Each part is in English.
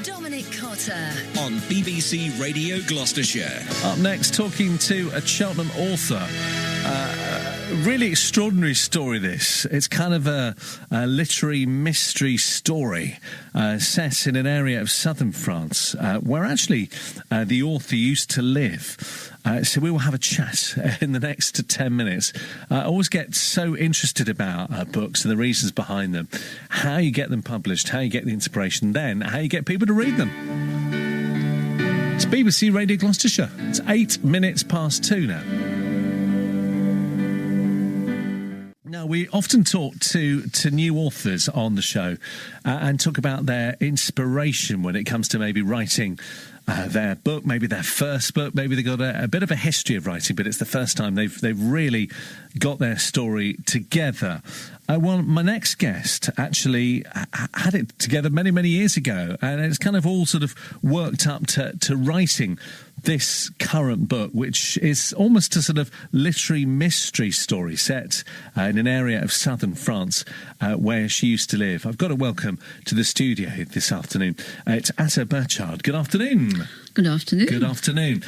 Dominic Cotter on BBC Radio Gloucestershire. Up next, talking to a Cheltenham author. Really extraordinary story, this. It's kind of a literary mystery story set in an area of southern France where actually the author used to live. So we will have a chat in the next 10 minutes. I always get so interested about books and the reasons behind them, how you get them published, how you get the inspiration, then how you get people to read them. It's BBC Radio Gloucestershire. It's 8 minutes past 2 now. Now, we often talk to new authors on the show and talk about their inspiration when it comes to maybe writing their book, maybe their first book. Maybe they've got a bit of a history of writing, but it's the first time they've really got their story together. Well, my next guest actually had it together many, many years ago, and it's kind of all sort of worked up to writing this current book, which is almost a sort of literary mystery story set in an area of southern France where she used to live. I've got to welcome to the studio this afternoon. It's Burchardt. Good afternoon. Good afternoon. Good afternoon.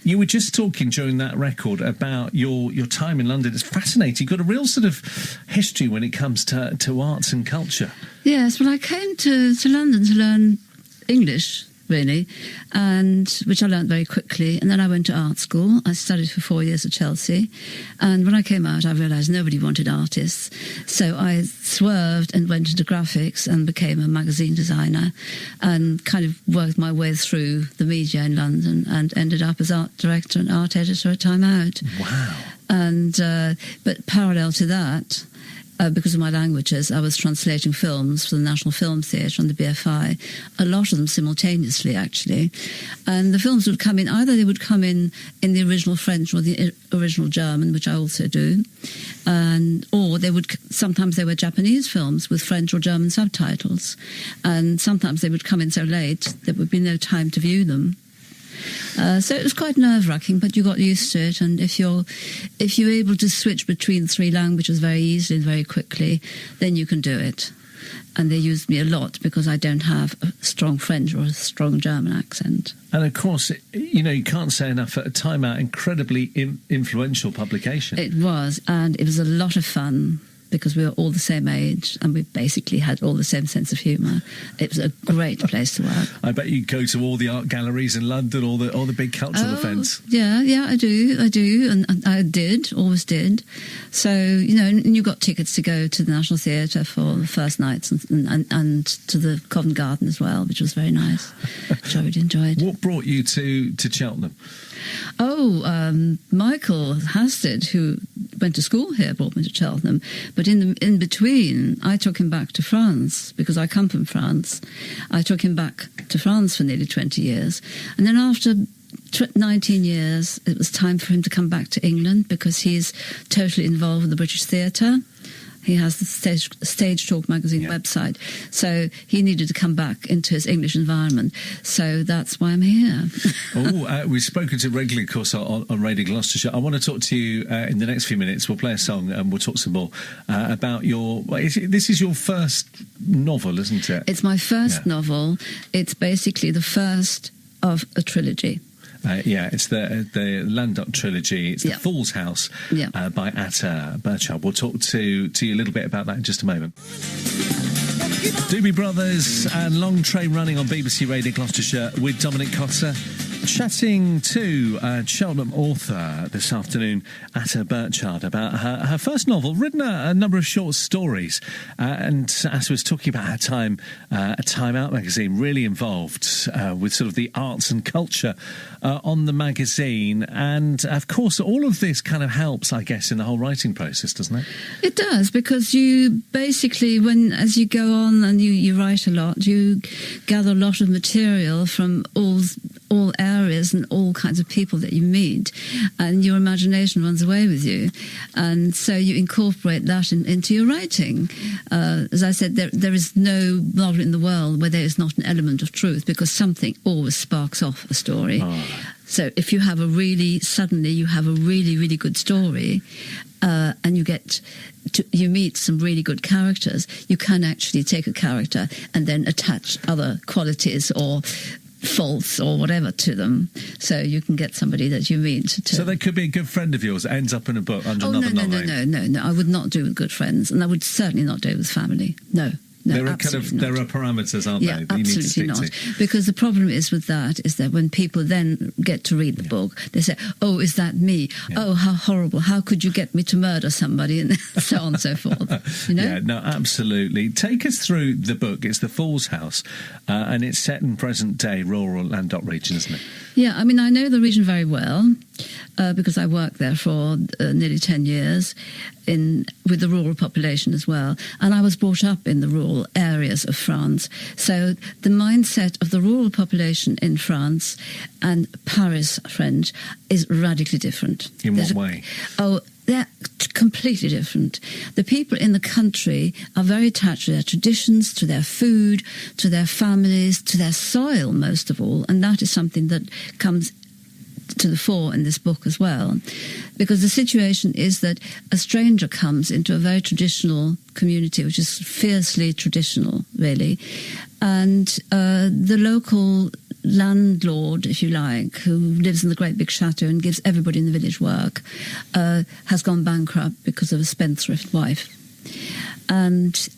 You were just talking during that record about your time in London. It's fascinating. You've got a real sort of history when it comes to arts and culture. Yes, well, I came to London to learn English, really, and which I learned very quickly. And then I went to art school. I studied for 4 years at Chelsea. And when I came out, I realised nobody wanted artists. So I swerved and went into graphics and became a magazine designer and kind of worked my way through the media in London and ended up as art director and art editor at Time Out. Wow. And but parallel to that, because of my languages, I was translating films for the National Film Theatre on the BFI, a lot of them simultaneously, actually. And the films would come in, either they would come in the original French or the original German, which I also do, or sometimes they were Japanese films with French or German subtitles. And sometimes they would come in so late there would be no time to view them. So it was quite nerve-wracking, but you got used to it. And if you're able to switch between 3 languages very easily and very quickly, then you can do it. And they used me a lot because I don't have a strong French or a strong German accent. And of course, you can't say enough, at a Time Out, incredibly influential publication. It was, and it was a lot of fun, because we were all the same age and we basically had all the same sense of humour. It was a great place to work. I bet you go to all the art galleries in London, all the big cultural events. Yeah, I do, and I always did. So, and you got tickets to go to the National Theatre for the first nights and to the Covent Garden as well, which was very nice, which I really enjoyed. What brought you to Cheltenham? Michael Hasted, who went to school here, brought me to Cheltenham. But in between, I took him back to France, because I come from France. I took him back to France for nearly 20 years. And then after 19 years, it was time for him to come back to England, because he's totally involved with the British Theatre. He has the Stage Talk magazine website. So he needed to come back into his English environment. So that's why I'm here. We've spoken to regularly, of course, on Radio Gloucestershire. I want to talk to you in the next few minutes. We'll play a song and we'll talk some more about this is your first novel, isn't it? It's my first novel. It's basically the first of a trilogy. It's the Languedoc trilogy. It's The Fool's House by Burchardt. We'll talk to you a little bit about that in just a moment. Doobie Brothers and Long Train Running on BBC Radio Gloucestershire with Dominic Cotter. Chatting to Cheltenham author this afternoon, Burchardt, about her first novel, written a number of short stories. And as we was talking about her time at Time Out magazine, really involved with sort of the arts and culture on the magazine. And, of course, all of this kind of helps, I guess, in the whole writing process, doesn't it? It does, because you basically, as you go on and you write a lot, you gather a lot of material from all areas and all kinds of people that you meet, and your imagination runs away with you, and so you incorporate that into your writing. As I said, there is no novel in the world where there is not an element of truth, because something always sparks off a story. So if you have suddenly you have a really, really good story, and you meet some really good characters, you can actually take a character and then attach other qualities or faults or whatever to them, so you can get somebody that you meet to. So they could be a good friend of yours that ends up in a book under another name. No, I would not do with good friends, and I would certainly not do with family. No, there are parameters, aren't there? That absolutely you need to stick not. to? Because the problem is with that is that when people then get to read the book, they say, "Oh, is that me? Yeah. Oh, how horrible! How could you get me to murder somebody?" And so on and so forth. You know? Yeah, no, absolutely. Take us through the book. It's The Fool's House, and it's set in present-day rural Languedoc region, isn't it? Yeah, I mean, I know the region very well because I worked there for nearly 10 years with the rural population as well. And I was brought up in the rural areas of France. So the mindset of the rural population in France and Paris French is radically different. In what way? They're completely different. The people in the country are very attached to their traditions, to their food, to their families, to their soil, most of all. And that is something that comes to the fore in this book as well. Because the situation is that a stranger comes into a very traditional community, which is fiercely traditional, really. And the local landlord, if you like, who lives in the great big chateau and gives everybody in the village work, has gone bankrupt because of a spendthrift wife. And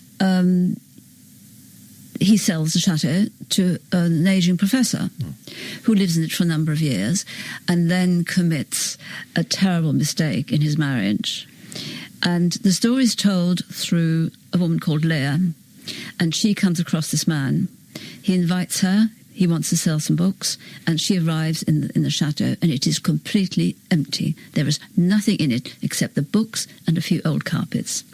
he sells the chateau to an aging professor who lives in it for a number of years and then commits a terrible mistake in his marriage. And the story is told through a woman called Leah, and she comes across this man. He invites her. He wants to sell some books, and she arrives in the chateau, and it is completely empty. There is nothing in it except the books and a few old carpets.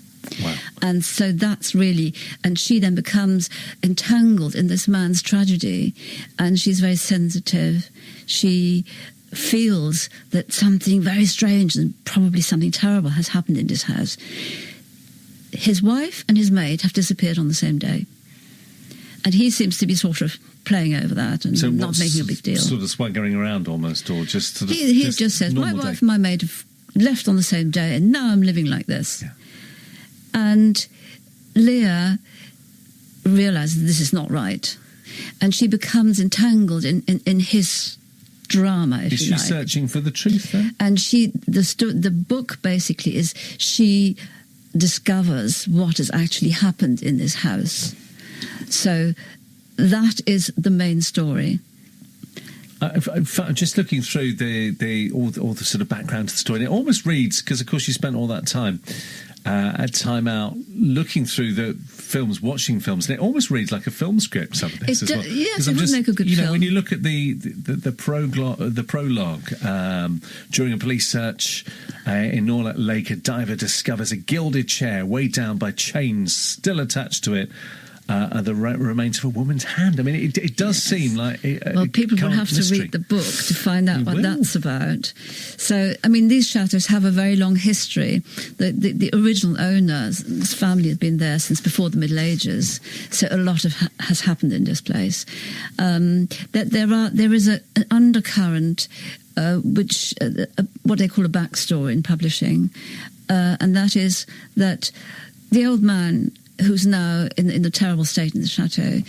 Wow. And so that's really, and she then becomes entangled in this man's tragedy, and she's very sensitive. She feels that something very strange and probably something terrible has happened in this house. His wife and his maid have disappeared on the same day. And he seems to be sort of playing over that and not making a big deal. Sort of swaggering around almost, or just sort of... He just says, my wife and my maid have left on the same day, and now I'm living like this. Yeah. And Leah realises this is not right. And she becomes entangled in his drama, if you like. Is she searching for the truth, then? And the book basically is she discovers what has actually happened in this house. So that is the main story. Just looking through all the sort of background to the story, and it almost reads, because of course you spent all that time at time out looking through the films, watching films, and it almost reads like a film script. Some of this as well. Yes, it would make a good film. When you look at the prologue, during a police search in Norlett Lake, a diver discovers a gilded chair weighed down by chains still attached to it. The remains of a woman's hand. I mean, it does seem like people will have to read the book to find out what that's about. So, I mean, these chateaux have a very long history. The original owner's family had been there since before the Middle Ages, so a lot has happened in this place. There is an undercurrent, which what they call a backstory in publishing, and that is that the old man, who's now in the terrible state in the chateau,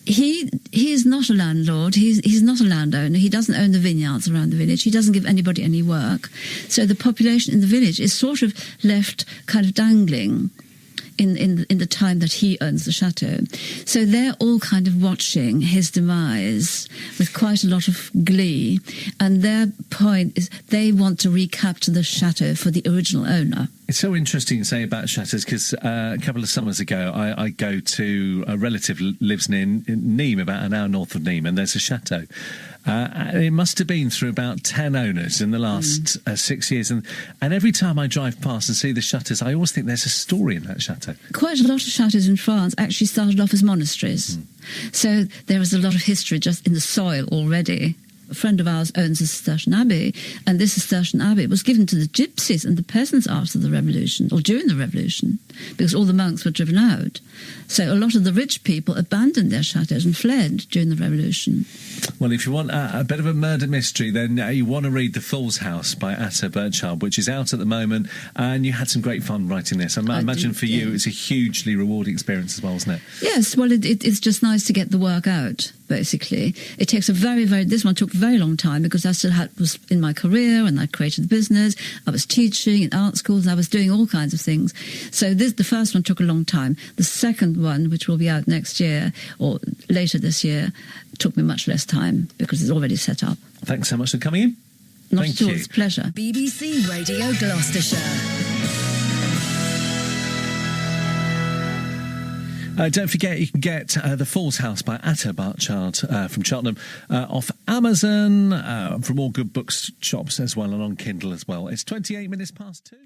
he is not a landlord. He's not a landowner. He doesn't own the vineyards around the village. He doesn't give anybody any work. So the population in the village is sort of left kind of dangling in the time that he owns the chateau. So they're all kind of watching his demise with quite a lot of glee. And their point is they want to recapture the chateau for the original owner. It's so interesting to say about chateaux, because a couple of summers ago I go to a relative lives near Nîmes, about an hour north of Nîmes, and there's a chateau. It must have been through about 10 owners in the last 6 years. And every time I drive past and see the chateaux, I always think there's a story in that chateau. Quite a lot of chateaux in France actually started off as monasteries. So there is a lot of history just in the soil already. A friend of ours owns a Cistercian abbey, and this Cistercian abbey was given to the gypsies and the peasants after the revolution, or during the revolution, because all the monks were driven out. So a lot of the rich people abandoned their chateaux and fled during the revolution. Well, if you want a bit of a murder mystery, then you want to read The Fool's House by Atta Burchardt, which is out at the moment, and you had some great fun writing this. I imagine for you it's a hugely rewarding experience as well, isn't it? Yes, well, it's just nice to get the work out, basically. It takes this one took a very long time because I still was in my career and I created the business, I was teaching in art schools, I was doing all kinds of things. So the first one took a long time. The second one, which will be out next year or later this year, took me much less time because it's already set up. Thanks so much for coming in. Not at all, it's a pleasure. BBC Radio Gloucestershire. Don't forget, you can get The Fool's House by Atta Burchardt from Cheltenham off Amazon, from all good bookshops as well, and on Kindle as well. It's 28 minutes past 2.